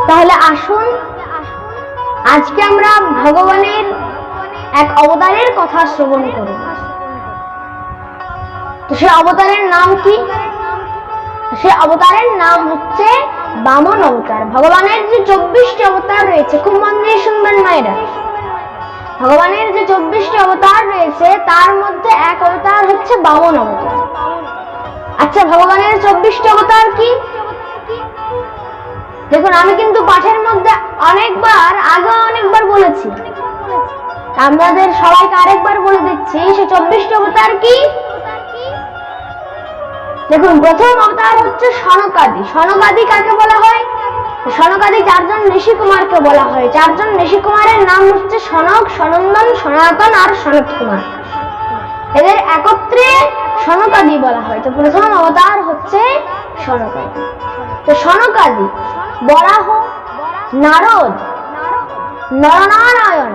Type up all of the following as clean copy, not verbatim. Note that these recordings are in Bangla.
তাহলে আসুন আজকে আমরা ভগবানের এক অবতারের কথা শ্রবণ করব। তো সে অবতারের নাম কি? সে অবতারের নাম হচ্ছে বামন অবতার। ভগবানের যে 24টি অবতার রয়েছে, খুব মন দিয়ে শুনবেন মায়েরা, ভগবানের যে 24টি অবতার রয়েছে তার মধ্যে এক অবতার হচ্ছে বামন অবতার। আচ্ছা, ভগবানের 24টি অবতার কি? দেখুন, আমি কিন্তু পাঠের মধ্যে অনেকবার বলেছি, আপনাদের সবাইকে আরেকবার বলে দিচ্ছি সে 24টি অবতার কি। দেখুন, প্রথম অবতার হচ্ছে সনকাদি। সনকাদি কাকে বলা হয়? সনকাদি 4 জন ঋষি কুমারকে বলা হয়। 4 জন ঋষি কুমারের নাম হচ্ছে সনক, সনন্দন, সনাতন আর সনত কুমার। এদের একত্রে সনকাদি বলা হয়। তো প্রথম অবতার হচ্ছে সনকাদি। তো সনকাদি, বরাহ, নারদ, নরনারায়ণ,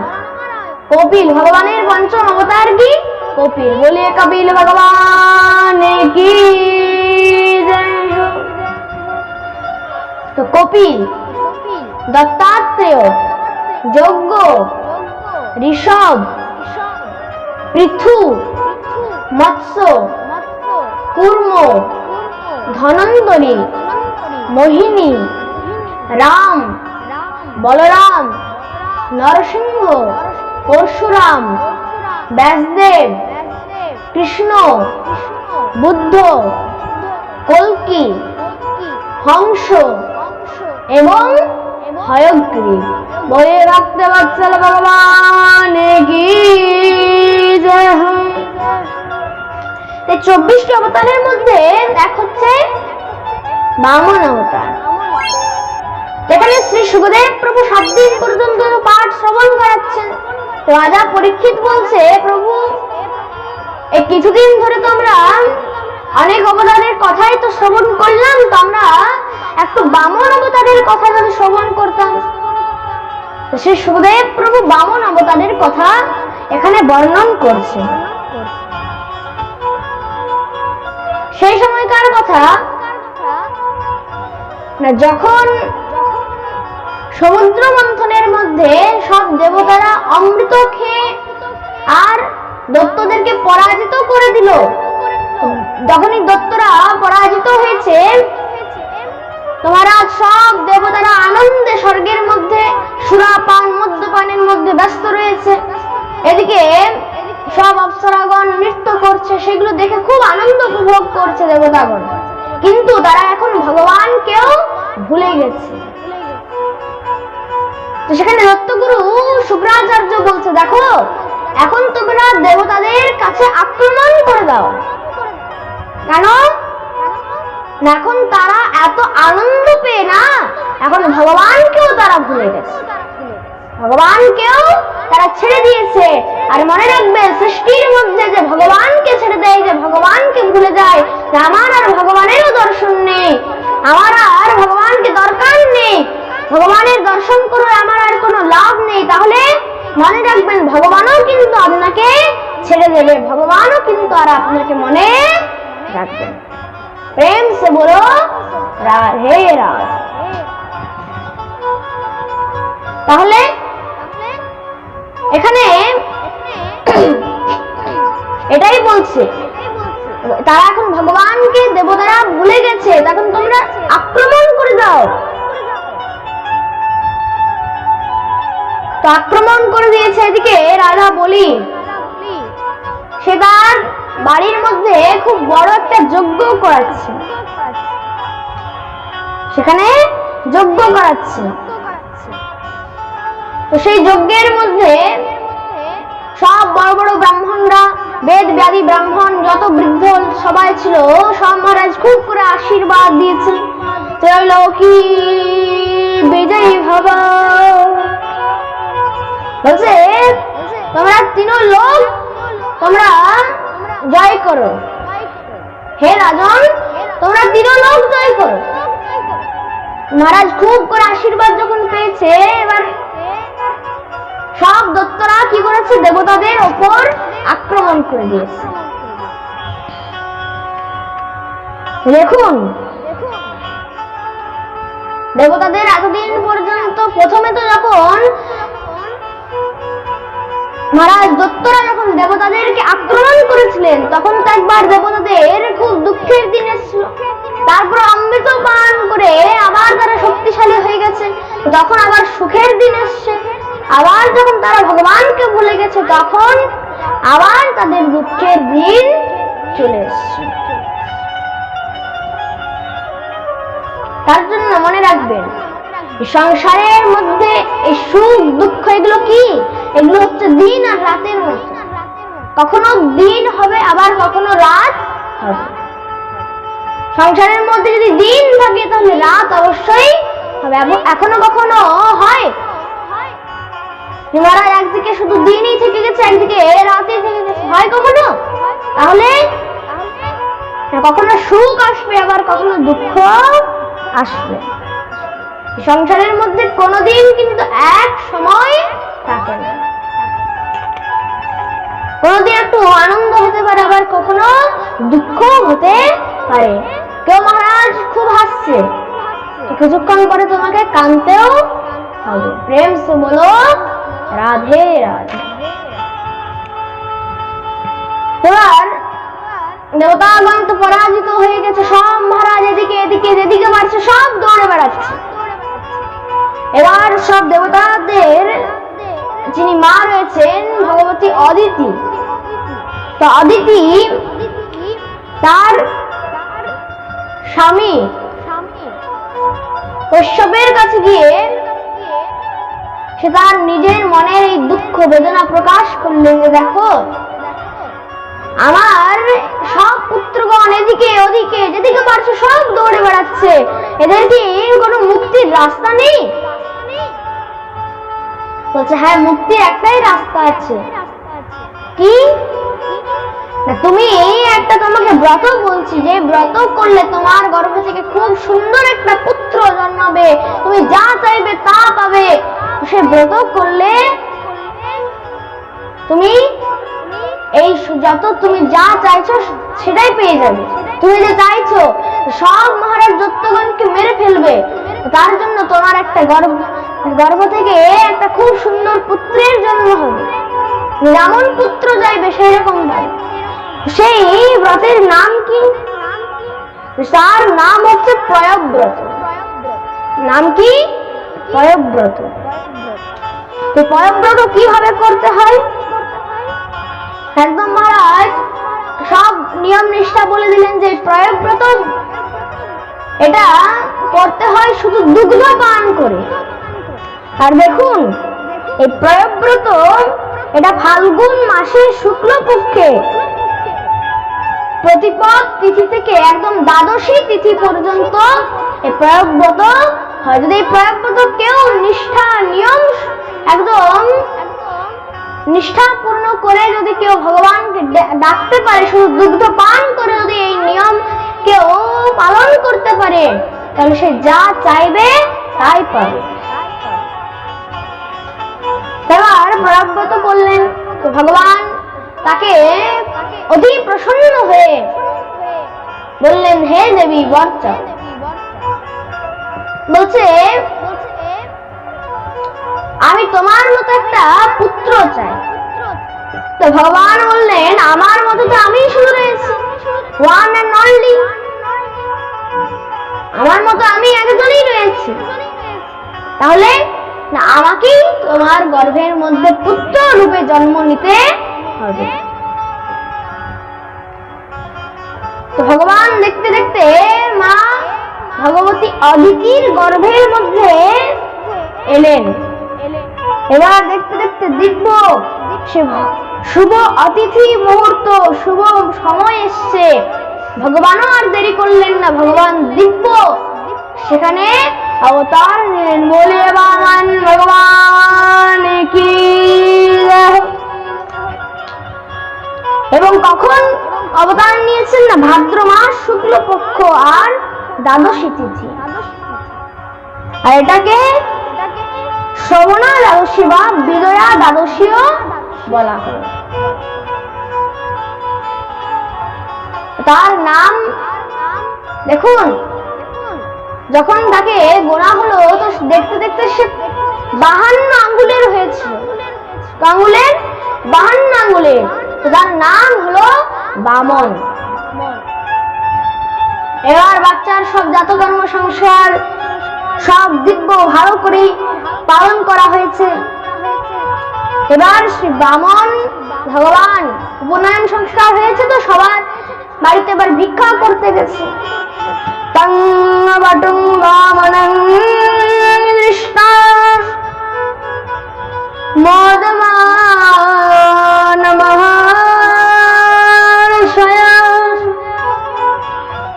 কপিল। ভগবানের পঞ্চম অবতার কি? কপিল। বলিয়ে কপিল ভগবান কি জয়। তো কপিল, দত্তাত্রেয়, যজ্ঞ, ঋষভ, পৃথু, মৎস্য, কূর্ম, ধনন্তরী, মোহিনী, রাম, বলরাম, নরসিংহ, পরশুরাম, ব্যাসদেব, কৃষ্ণ, বুদ্ধ, কল্কি, হংস এবং হয়গ্রীব। বলে ভক্তবৎসল ভগবান কি জয়। 24টি অবতারের মধ্যে এক হচ্ছে বামন অবতার। এখানে শ্রী সুখদেব প্রভু 7 দিন পর্যন্ত পাঠ শ্রবণ করাচ্ছেন। রাজা পরীক্ষিত বলছে, প্রভু এই কিছুদিন ধরে তো আমরা অনেক অবতারের কথাই তো শ্রবণ করলাম, তো আমরা একটু বামন অবতারের কথা যদি শ্রবণ করতাম। শ্রী সুখদেব প্রভু বামন অবতারের কথা এখানে বর্ণন করছে। সেই সময়কার কথা, যখন সমুদ্র মন্থনের মধ্যে সব দেবতারা অমৃত খেয়ে আর দৈত্যদেরকে পরাজিত করে দিল। যখনই দৈত্যরা পরাজিত হয়েছে, তোমারা সব দেবতারা আনন্দে স্বর্গের মধ্যে সুরাপান মদ্যপানের মধ্যে ব্যস্ত রয়েছে। এদিকে সব অপ্সরাগণ নৃত্য করছে, সেগুলো দেখে খুব আনন্দ উপভোগ করছে দেবতাগণ। কিন্তু তারা এখন ভগবানকেও ভুলে গেছে। তো সেখানে দত্তগুরু শুক্রাচার্য বলছে, দেখো এখন তোমরা দেবতাদের কাছে আক্রমণ করে দাও। কেন? এখন তারা এত আনন্দ পেয়ে না, এখন ভগবানকেও তারা ভুলে গেছে, ভগবানকেও তারা ছেড়ে দিয়েছে। আর মনে রাখবে, সৃষ্টির মধ্যে যে ভগবানকে ছেড়ে দেয়, যে ভগবানকে ভুলে যায়, আমার আর ভগবানেরও দর্শন নেই, আমার আর ভগবানকে দরকার নেই, ভগবানের দর্শন করে আমার আর কোনো লাভ নেই, তাহলে মনে রাখবেন ভগবানও কিন্তু আপনাকে ছেড়ে দেবে, ভগবানও কিন্তু আর আপনাকে মনে রাখবেন। প্রেম সে বলো রাধে রাধে। তাহলে এখানে এটাই বলছে, তারা এখন ভগবানকে দেবতারা ভুলে গেছে, তখন তোমরা আক্রমণ করে দাও। তো আক্রমণ করে দিয়েছে। এদিকে রাজা বলি, সে তার বাড়ির মধ্যে খুব বড় একটা যজ্ঞ করাচ্ছে, সেখানে যজ্ঞ করাচ্ছে। তো সেই যজ্ঞের মধ্যে সব বড় বড় ব্রাহ্মণরা, বেদ ব্যাধি ব্রাহ্মণ যত বৃদ্ধ সবাই ছিল, সব মহারাজ খুব করে আশীর্বাদ দিয়েছে, ত্রৈলোকি বিজয়ী ভব। বলছে, তোমরা 3 লোক তোমরা জয় করো, হে রাজন তোমরা 3 লোক জয় করো। মহারাজ খুব করে আশীর্বাদ যখন পেয়েছে, এবার সব দত্তরা কি করেছে, দেবতাদের ওপর আক্রমণ করে দিয়েছে। দেখুন দেবতাদের এতদিন পর্যন্ত প্রথমে তো যখন মহারাজ দত্তরা যখন দেবতাদেরকে আক্রমণ করেছিলেন তখন তো একবার দেবতাদের খুব দুঃখের দিন এসেছিল, তারপর অমৃত পান করে আবার তারা শক্তিশালী হয়ে গেছে, তখন আবার সুখের দিন এসছে, আবার যখন তারা ভগবানকে ভুলে গেছে তখন আবার তাদের দুঃখের দিন চলে এসছে। তার জন্য মনে রাখবেন সংসারের মধ্যে এই সুখ দুঃখ এগুলো কি, এগুলো হচ্ছে দিন আর রাতের মতো, কখনো দিন হবে আবার কখনো রাত হবে। সংসারের মধ্যে যদি দিন থাকে তাহলে রাত অবশ্যই হবে। এখনো কখনো হয় মহারাজ একদিকে শুধু দিনই থেকে গেছে একদিকে রাতই থেকে গেছে, হয় কখনো? তাহলে কখনো সুখ আসবে আবার কখনো দুঃখ আসবে। সংসারের মধ্যে কোনোদিন কিন্তু এক সময় থাকে না, কোনোদিন একটু আনন্দ হতে পারে আবার কখনো দুঃখ হতে পারে। কেউ মহারাজ খুব হাসছে, কিছুক্ষণ পরে তোমাকে কাঁদতেও হবে। প্রেম সে বলো রাধে রাধে। এবার দেবতাগণ তো পরাজিত হয়ে গেছে, সব মহারাজ এদিকে এদিকে যেদিকে পারছে সব দৌড়ে বেড়াচ্ছে। এবার সব দেবতাদের যিনি মা রয়েছেন ভগবতী অদিতি, তো অদিতি তার স্বামী কশ্যপের কাছে গিয়ে সে তার নিজের মনের এই দুঃখ বেদনা প্রকাশ করলেন যে দেখো আমার সব পুত্রগণ এদিকে ওদিকে যেদিকে পারছে সব দৌড়ে বেড়াচ্ছে, এদের কি কোনো মুক্তির রাস্তা নেই? বলছে হ্যাঁ, মুক্তির একটাই রাস্তা আছে। কি? তুমি একটা তোমাকে ব্রত বলছি, যে ব্রত করলে তোমার গর্ভ থেকে খুব সুন্দর একটা পুত্র জন্মাবে, তুমি যা চাইবে তা পাবে। সে ব্রত করলে তুমি এই যত তুমি যা চাইছো সেটাই পেয়ে যাবে। তুমি যে চাইছো সব মহারাজ দত্তগণকে মেরে ফেলবে, তার জন্য তোমার একটা গর্ভ থেকে একটা খুব সুন্দর পুত্রের জন্ম হবে, যেমন পুত্র চাইবে সেই রকম পাবে। সেই ব্রতের নাম কি? তার নাম হচ্ছে পয়ব্রত। নাম কি? পয়ব্রত। তো পয়ব্রত কিভাবে করতে হয় একদম মহারাজ সব নিয়ম নিষ্ঠা বলে দিলেন যে পয়ব্রত এটা করতে হয় শুধু দুগ্ধ পান করে। আর দেখুন এই পয়ব্রত এটা ফাল্গুন মাসের শুক্লপক্ষে প্রতিপদ তিথি থেকে একদম দ্বাদশী তিথি পর্যন্ত এই পয়ব্রত হয়। যদি এই পয়ব্রত কেউ নিষ্ঠা নিয়ম একদম নিষ্ঠাপূর্ণ করে যদি কেউ ভগবানকে ডাকতে পারে, শুধু দুগ্ধ পান করে যদি এই নিয়ম কেউ পালন করতে পারে, তাহলে সে যা চাইবে তাই পাবে। এবার পয়ব্রত বললেন, তো ভগবান তাকে অতি প্রসন্ন হয়ে বললেন হে দেবী বর চাও। বলছে আমি তোমার মতো একটা পুত্র চাই। তো ভগবান বললেন আমার মতো তো আমি শুধু রয়েছি, ওয়ান এন্ড অনলি, আমার মতো আমি একজনই রয়েছি, তাহলে না আমাকেই তোমার গর্ভের মধ্যে পুত্র রূপে জন্ম নিতে হবে। তো ভগবান দেখতে দেখতে মা ভগবতী অদিতির গর্ভের মধ্যে এলেন। এবার দেখতে দেখতে দিব্য শুভ অতিথি মুহূর্ত, শুভ সময় এসছে। ভগবানও আর দেরি করলেন না, ভগবান দিব্য সেখানে অবতার নিলেন। বলে ভগবান কি। এবং কখন অবতার নিয়েছেন না, ভাদ্র মাস শুক্লপক্ষ আর দ্বাদশী তিথি। আর এটাকে শ্রবণা দ্বাদশী বা বিজয়া দ্বাদশীও বলা হয়। তার নাম দেখুন যখন তাকে গোনা হলো তো দেখতে দেখতে সে 52 আঙ্গুলের হয়েছিল। আঙ্গুলের 52 আঙ্গুলের, তার নাম হলো বামন। এবার বাচ্চার সব জাতকর্ম সংসার সব দিব্য ভালো করে পালন করা হয়েছে। এবার শ্রী বামন ভগবান উপনয়ন সংস্কার হয়েছে, তো সবার বাড়িতে এবার ভিক্ষা করতে গেছে। তঙ্গবটুং বামনং দৃষ্টা মোদমান মহাশয়া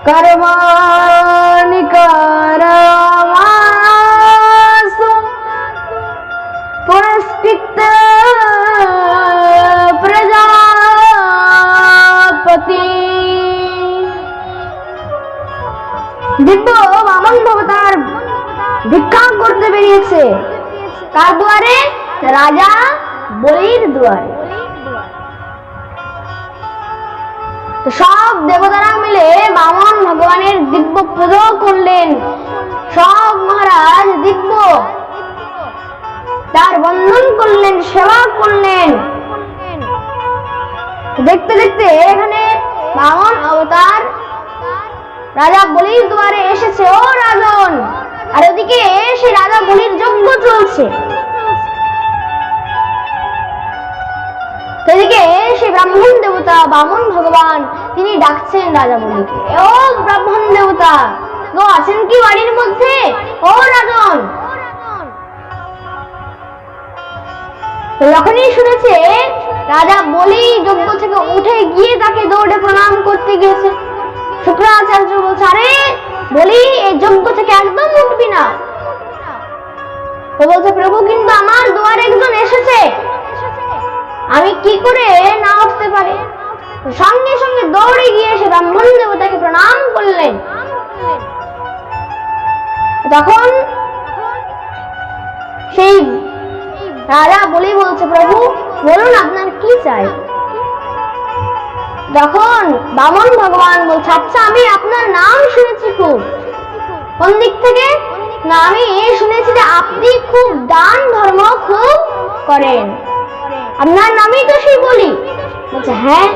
কর্মাণি কারমাসু পুরস্কৃত প্রজাপতি। দিব্য বামন ভবতার ভিক্ষা করতে বেরিয়েছে। কার দুয়ারে? রাজা বলির দুয়ারে। তো সব দেবতারা মিলে বামন ভগবানের দিব্য পুজো করলেন। সব মহারাজ দিব্য তার বন্ধন করলেন, সেবা করলেন। দেখতে দেখতে এখানে বামন অবতার রাজা বলির দুয়ারে এসেছে। ও রাজন, আর ওদিকে সে রাজা বলির যজ্ঞ চলছে। এদিকে সে ব্রাহ্মণ দেবতা বামন ভগবান তিনি ডাকছেন রাজা বলিকে, ও ব্রাহ্মণ দেবতা গো, আছেন কি বাড়ির মধ্যে? ও রাজন। যখনই শুনেছে রাজা বলি যজ্ঞ থেকে উঠে গিয়ে তাকে দৌড়ে প্রণাম করতে গিয়েছে। শুক্রাচার্য বলছে, আরে বলি এই যজ্ঞ থেকে একদম উঠবি না। তো বলছে, প্রভু কিন্তু আমার দুয়ারে একজন এসেছে, আমি কি করে না উঠতে পারি? সঙ্গে সঙ্গে দৌড়ে গিয়ে সে ব্রাহ্মণ দেবতাকে প্রণাম করলেন। তখন সেই রাজা বলি বলছে, প্রভু বলুন আপনার কি চাই? তখন বামন ভগবান বলছে, আচ্ছা আমি আপনার নাম শুনেছি খুব। কোন দিক থেকে? না, আমি শুনেছি যে আপনি খুব দান ধর্ম খুব করেন, আপনার নামই তো সেই বলি। বলছে, হ্যাঁ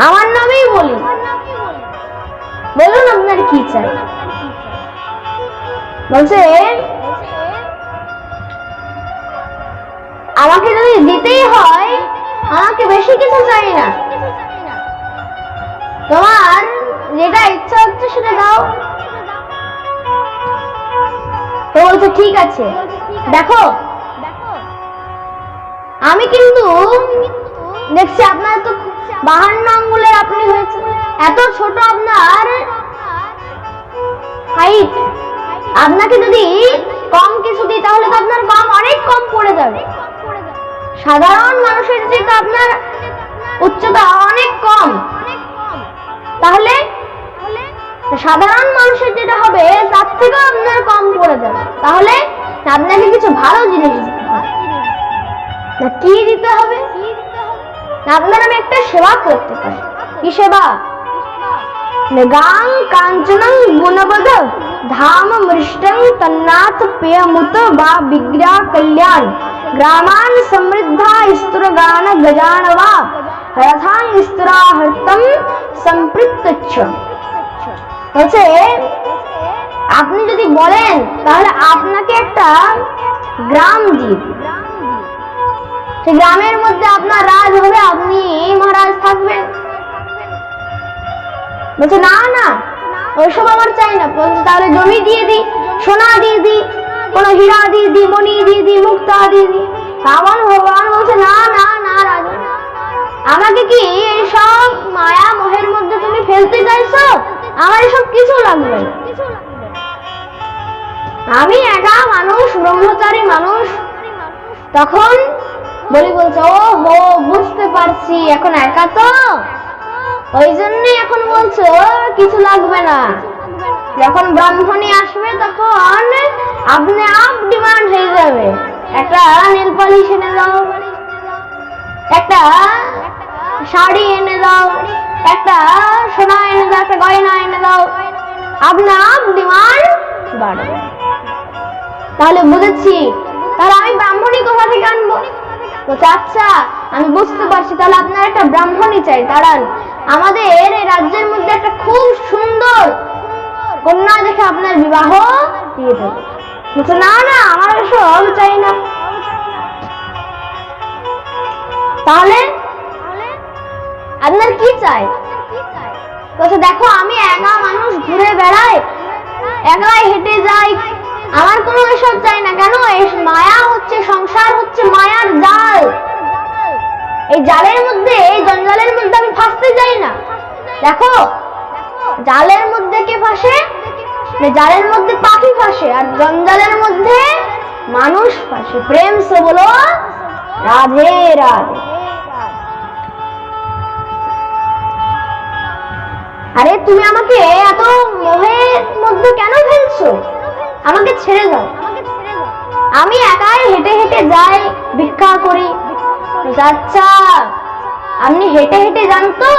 আমার নামেই বলি, বলুন আপনার কি চাই? বলছে, আমাকে যদি দিতেই হয় আমাকে বেশি কিছু চাই না, তোমার যেটা ইচ্ছা হচ্ছে সেটা দাও। তো বলছে, ঠিক আছে, দেখো আমি কিন্তু দেখছি আপনার তো 52 আঙ্গুলের আপনি হয়েছে, এত ছোট আপনার হাইট, আপনাকে যদি কম কিছু দিই তাহলে তো আপনার কম অনেক কম পড়ে যাবে। সাধারণ মানুষের চেয়ে আপনার উচ্চতা অনেক কম, তাহলে সাধারণ মানুষের যেটা হবে তার থেকেও আপনার কম পড়ে যাবে। তাহলে আপনাকে কিছু ভালো জিনিস দিতে হবে। না কি দিতে হবে? আপনার আমি একটা সেবা করতে পারি। কি সেবা? গাং কাঞ্চনং গুণবদ ধাম মৃষ্টং তন্নাথ পেয়মুত বা বিগ্রহ কল্যাণ গ্রামান সমৃদ্ধা স্তর গান গজানবা রথাং স্তরাহর্তম সম্পৃক্তচ্ছ। বলছে, আপনি যদি বলেন তাহলে আপনাকে একটা গ্রাম দিই, সেই গ্রামের মধ্যে আপনার রাজ হবে, আপনি মহারাজ থাকবেন। বলছে, না না ওইসব আমার চাই না। বলছে, তাহলে জমি দিয়ে দিই, সোনা দিয়ে দিই, কোন হীরা দিয়ে দিই, মণি দিয়ে দিই, মুক্তা দিয়ে দিই। বামন ভগবান বলছে, না না না রাজা, আমাকে কি এইসব মায়া মোহের মধ্যে তুমি ফেলতে চাইছো? আমার এসব কিছু লাগবে না, আমি একা মানুষ, ব্রহ্মচারী মানুষ। তখন বলি বলছে, ও হো বুঝতে পারছি, এখন একা তো ওই জন্যই এখন বলছো কিছু লাগবে না। যখন ব্রাহ্মণী আসবে তখন আপনি আপ ডিমান্ড হয়ে যাবে, একটা নীল পালিশ এনে দাও, একটা শাড়ি এনে দাও, একটা সোনা এনে দাও, একটা গয়না এনে দাও। আপনা আপ ডিমান্ড বাড়বে। তাহলে বুঝেছি, তাহলে আমি ব্রাহ্মণী কোথা থেকে আনবো? বলছে আচ্ছা আমি বুঝতে পারছি, তাহলে আপনার একটা ব্রাহ্মণী চাই। দাঁড়ান, আমাদের এই রাজ্যের মধ্যে একটা খুব সুন্দর কন্যা দেখে আপনার বিবাহ দিয়ে দেবো। বলছে না না, আমার এসব চাই না। তাহলে আপনার কি চাই? বলছে দেখো আমি একা মানুষ, ঘুরে বেড়াই, একাই হেঁটে যাই, আমার কোনো এসব চাই না। কেন? এই মায়া হচ্ছে, সংসার হচ্ছে মায়ার জাল। এই জালের মধ্যে, এই জঞ্জালের মধ্যে আমি ফাঁসতে চাই না। দেখো জালের মধ্যে কে ফাঁসে? জালের মধ্যে পাখি ফাঁসে, আর জঞ্জালের মধ্যে মানুষ ফাঁসে। প্রেম সে বলো রাধে রাধে। আরে তুমি আমাকে এত মোহের মধ্যে কেন ফেলছো? আমাকে ছেড়ে দাও, আমি একাই হেঁটে হেঁটে যাই, ভিক্ষা করি। আচ্ছা আপনি হেঁটে হেঁটে যান তো,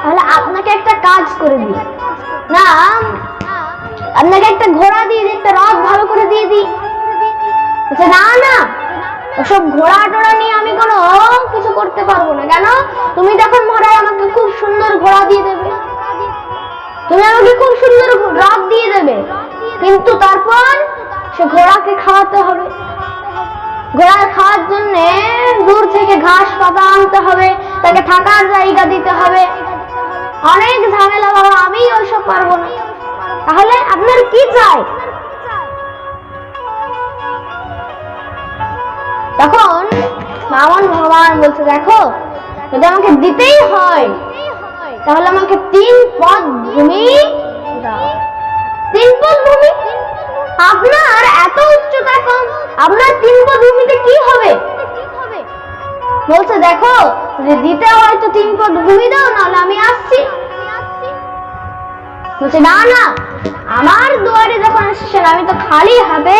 তাহলে আপনাকে একটা কাজ করে দিই না, আপনাকে একটা ঘোড়া দিয়ে দিই, একটা রথ ভালো করে দিয়ে দিই। না না, ওসব ঘোড়া টোড়া নিয়ে আমি কোনো কিছু করতে পারবো না। কেন? তুমি দেখো মহারাজ আমাকে খুব সুন্দর ঘোড়া দিয়ে দেবে, তুমি আমাকে খুব সুন্দর রথ দিয়ে দেবে, কিন্তু তারপর সে ঘোড়াকে খাওয়াতে হবে। ঘোড়ার খাওয়ার জন্য দূর থেকে ঘাস পাতা আনতে হবে, তাকে থাকার জায়গা দিতে হবে, অনেক ঝামেলা বাবা, আমি ওইসব পারবো না। তাহলে আপনার কি চাই? তখন বামন ভগবান বলছে দেখো যদি আমাকে দিতেই হয় তাহলে আমাকে 3 পদ ভূমি দাও। 3 পদ ভূমি? আপনার এত উচ্চতা কম, আপনার 3 পদ ভূমিতে কি হবে? বলছে দেখো যদি দিতে হয় তো 3 পদ ভূমি দাও, নাহলে আমি আসছি। বলছে না না, আমার দুয়ারে যখন এসেছেন আমি তো খালি হাতে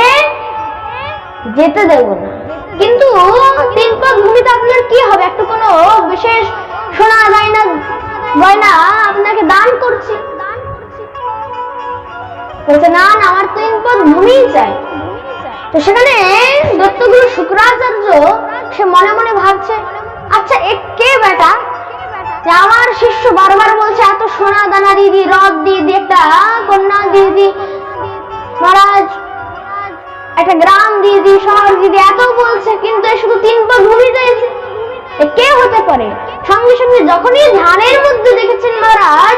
যেতে দেব না। কিন্তু 3 পদ ভূমিতে আপনার কি হবে? একটু কোনো বিশেষ শোনা যায় না গয়না আপনাকে দান করছি। বলছে না না, আমার 3 পদ ভূমি চাই। তো সেখানে দত্তগুরু শুক্রাচার্য সে মনে মনে ভাবছে আচ্ছা এ কে বেটা, যে আমার শিষ্য বারবার বলছে এত সোনা দানা দিয়ে দি, রথ দিয়ে দি, একটা কন্যা দিয়ে দি, মহারাজ একটা গ্রাম দিয়ে দি, শহর দিয়ে দি, এত বলছে, কিন্তু শুধু 3 পদ ভূমি চাইছে। কে হতে পারে? সঙ্গে সঙ্গে যখনই ধ্যানের মধ্যে দেখেছেন মহারাজ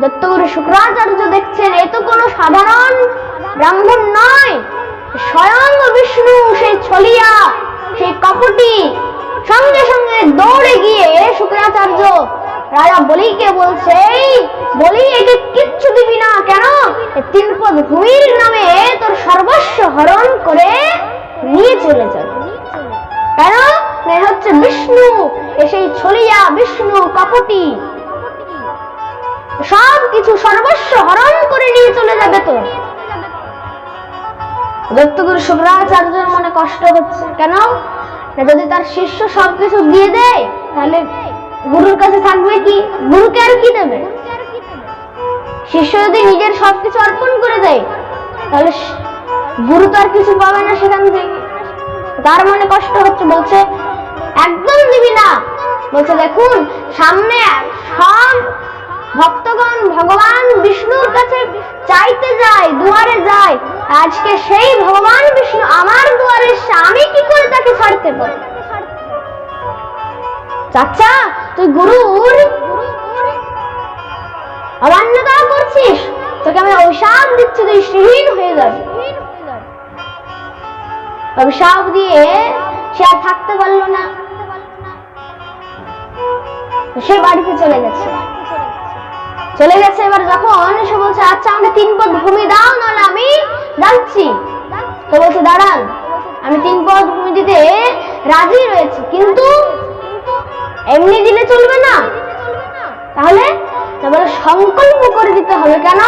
দত্তগুরু শুক্রাচার্য দেখছেন এ তো কোনো সাধারণ ব্রাহ্মণ নয়, স্বয়ং বিষ্ণু, সেই ছলিয়া, সেই কপটি। সঙ্গে সঙ্গে দৌড়ে গিয়ে শুক্রাচার্য রাজা বলিকে বলছে বলি একে কিচ্ছু দিবি না। কেন? 3 পদ ভূমির নামে তোর সর্বস্ব হরণ করে নিয়ে চলে যাবে। কেন? হচ্ছে বিষ্ণু, সেই ছলিয়া বিষ্ণু কপটি, সব কিছু সর্বস্ব হরণ করে নিয়ে চলে যাবে তো। দত্তগুরু শুক্রাচার্যের মনে কষ্ট হচ্ছে। কেন? যদি তার শিষ্য সবকিছু দিয়ে দেয় তাহলে গুরুর কাছে থাকবে কি? গুরুকে আর কি দেবে? শিষ্য যদি নিজের সবকিছু অর্পণ করে দেয় তাহলে গুরু তো আর কিছু পাবে না সেখান থেকে। তার মনে কষ্ট হচ্ছে, বলছে একদম দিবি না। বলছে দেখুন সামনে সব ভক্তগণ ভগবান বিষ্ণুর কাছে চাইতে যায়, দুয়ারে যায়, আজকে সেই ভগবান বিষ্ণু আমার দুয়ারে এসে আমি কি করে তাকে ছাড়তে পারি? চাচা তুই গুরুর অমান্যতা করছিস, তোকে আমি অভিশাপ দিচ্ছি, তুই শ্রীহীন হয়ে যাবি। অভিশাপ দিয়ে সে আর থাকতে পারলো না, সে বাড়িতে চলে গেছে। এবার যখন সে বলছে আচ্ছা আমাকে 3 পদ ভূমি দাও, নাহলে আমি যাচ্ছি। তো বলছে দাঁড়ান, আমি 3 পদ ভূমি দিতে রাজি রয়েছি, কিন্তু এমনি দিলে চলবে না। তাহলে বলে সংকল্প করে দিতে হবে। কেন?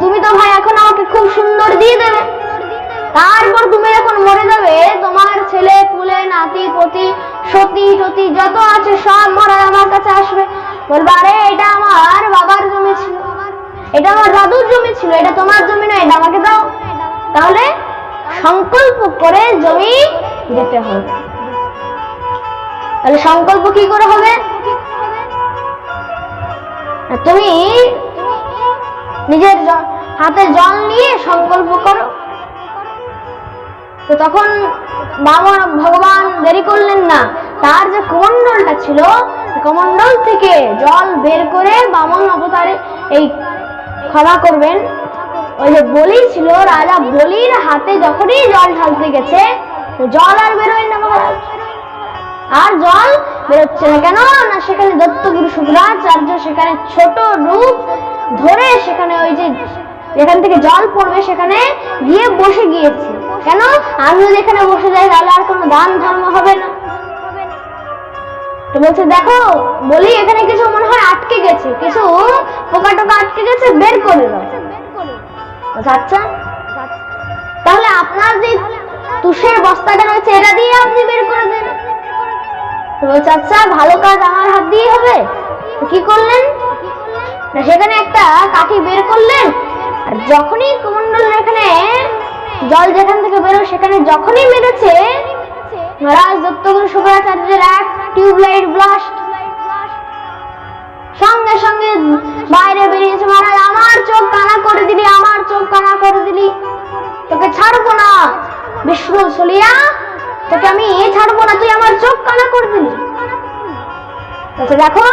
তুমি তো ভাই এখন আমাকে খুব সুন্দর দিয়ে দেবে, তারপর তুমি যখন মরে যাবে তোমার ছেলে পুলে নাতি পতি সতী টতি যত আছে সব মরা আমার কাছে আসবে, বলবে আরে এটা আমার বাবার জমি ছিল, এটা আমার দাদুর জমি ছিল, এটা তোমার জমি নয়, এটা আমাকে দাও। তাহলে সংকল্প করে জমি দিতে হবে। তাহলে সংকল্প কি করে হবে? তুমি নিজের হাতে জল নিয়ে সংকল্প করো। তো তখন বামন ভগবান দেরি করলেন না, তার যে কমণ্ডলটা ছিল কমণ্ডল থেকে জল বের করে বামন অবতারে এই ক্ষমা করবেন, ওই যে বলি ছিল রাজা বলির হাতে যখনই জল ঢালতে গেছে জল আর বেরোয় না মহারাজ, আর জল বেরোচ্ছে না। কেন না সেখানে দত্তগুরু শুক্রাচার্য সেখানে ছোট রূপ ধরে সেখানে ওই যে যেখান থেকে জল পড়বে সেখানে গিয়ে বসে গিয়েছে। কেন? আমি যদি এখানে বসে যাই তাহলে আর কোনো দান ধর্ম হবে না। তো বলছে দেখো বলি এখানে কিছু মনে হয় আটকে গেছে, কিছু পোকা টোকা আটকে গেছে, বের করে দাও। আচ্ছা তাহলে আপনার যে তুষের বস্তাটা রয়েছে এটা দিয়ে আপনি বের করে দেন। তো বলছে আচ্ছা ভালো কাজ আমার হাত দিয়ে হবে। কি করলেন না সেখানে একটা কাঠি বের করলেন, আর যখনই কমণ্ডলের এখানে জল যেখান থেকে বেরো সেখানে যখনই মেরেছে মহারাজ দত্তগুরু শুক্রাচার্যের এক টিউবলাইট ব্লাস্ট সঙ্গে সঙ্গে বাইরে বেরিয়েছে। মহারাজ আমার চোখ কানা করে দিলি, আমার চোখ কানা করে দিলি, তোকে ছাড়বো না বিষ্ণু চলিয়া, তোকে আমি ছাড়বো না, তুই আমার চোখ কানা করে দিলি। দেখো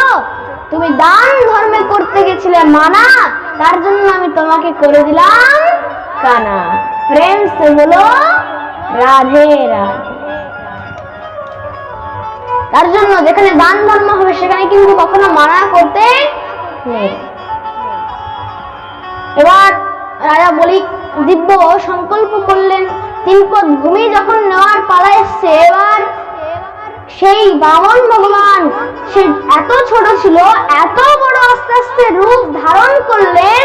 তুমি দান ধর্মে করতে গেছিলে মানা, তার জন্য আমি তোমাকে করে দিলাম কানা। প্রেম সে বলো রাধে রাধে। তার জন্য যেখানে দান ধর্ম হবে সেখানে কিন্তু কখনো মানা করতে নেই। এবার রাজা বলি দিব্য সংকল্প করলেন, তিনপদ ভূমি যখন নেওয়ার পালা এসছে, এবার সেই বামন ভগবান সে এত ছোট ছিল, এত বড় আস্তে আস্তে রূপ ধারণ করলেন।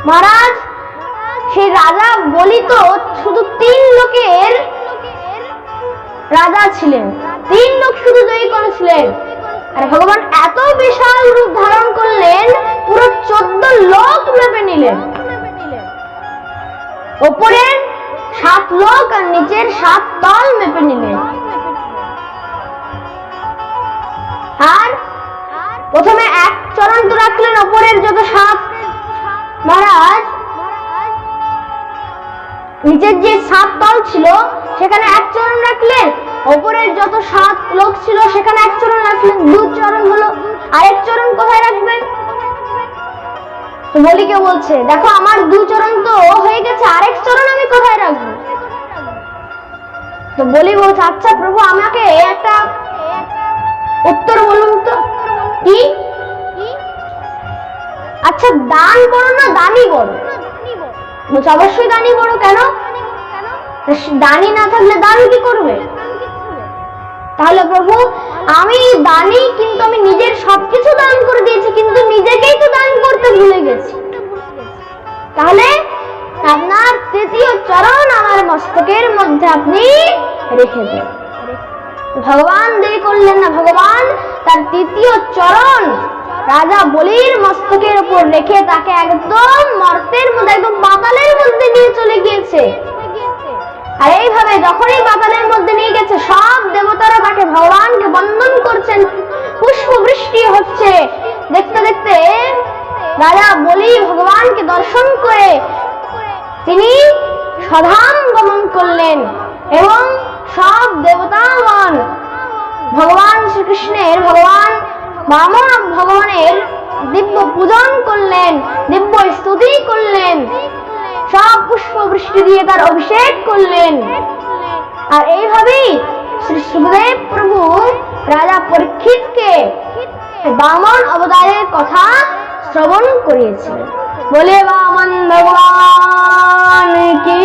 মহারাজ সেই রাজা বলি তো শুধু 3 লোকের রাজা ছিলেন, 3 লোক শুধু জয়ী করেছিলেন, আর ভগবান এত বিশাল রূপ ধারণ করলেন পুরো 14 লোক মেপে নিলেন। ওপরের 7 লোক আর নিচের 7 তল মেপে নিলেন। আর প্রথমে এক চরণ তো রাখলেন ওপরের যত 7 মহারাজ, নিচের যে 7 তল ছিল সেখানে এক চরণ রাখলেন, ওপরের যত 7 লোক ছিল সেখানে এক চরণ রাখলেন, 2 চরণ হলো। আরেক চরণ কোথায় রাখবেন? তো বলিকে বলছে দেখো আমার 2 চরণ তো হয়ে গেছে, আরেক চরণ আমি কোথায় রাখবো? তো বলি বলছে আচ্ছা প্রভু আমাকে একটা উত্তর বলুন তো। কি? আচ্ছা দান বড় না দানি বড়? বলছে অবশ্যই দানি বড়। কেন? দানি না থাকলে দান কি করবে? তাহলে প্রভু আমি দানি, কিন্তু আমি নিজের সবকিছু দান করে দিয়েছি, কিন্তু নিজেকেই তো দান করতে ভুলে গেছি। তাহলে আপনার 3য় চরণ আমার মস্তকের মধ্যে আপনি রেখে দেন। ভগবান দেরি করলেন না, ভগবান তার 3য় চরণ রাজা বলির মস্তকের উপর রেখে তাকে একদম মর্তের মধ্যে, একদম পাতালের মধ্যে নিয়ে চলে গিয়েছে। আর এইভাবে যখনই পাতালের মধ্যে নিয়ে গেছে সব দেবতারা তাকে ভগবানকে বন্দন করছেন, পুষ্প বৃষ্টি হচ্ছে। দেখতে দেখতে রাজা বলি ভগবানকে দর্শন করে তিনি স্বধাম গমন করলেন এবং সব দেবতাগণ ভগবান শ্রীকৃষ্ণের, ভগবান বামন ভগবানের দিব্য পূজন করলেন, দিব্য স্তুতি করলেন, সব পুষ্প বৃষ্টি দিয়ে তার অভিষেক করলেন। আর এইভাবেই শ্রী সুখদেব প্রভু রাজা পরীক্ষিতকে বামন অবতারের কথা শ্রবণ করিয়েছিলেন। বলে বামন ভগবান কি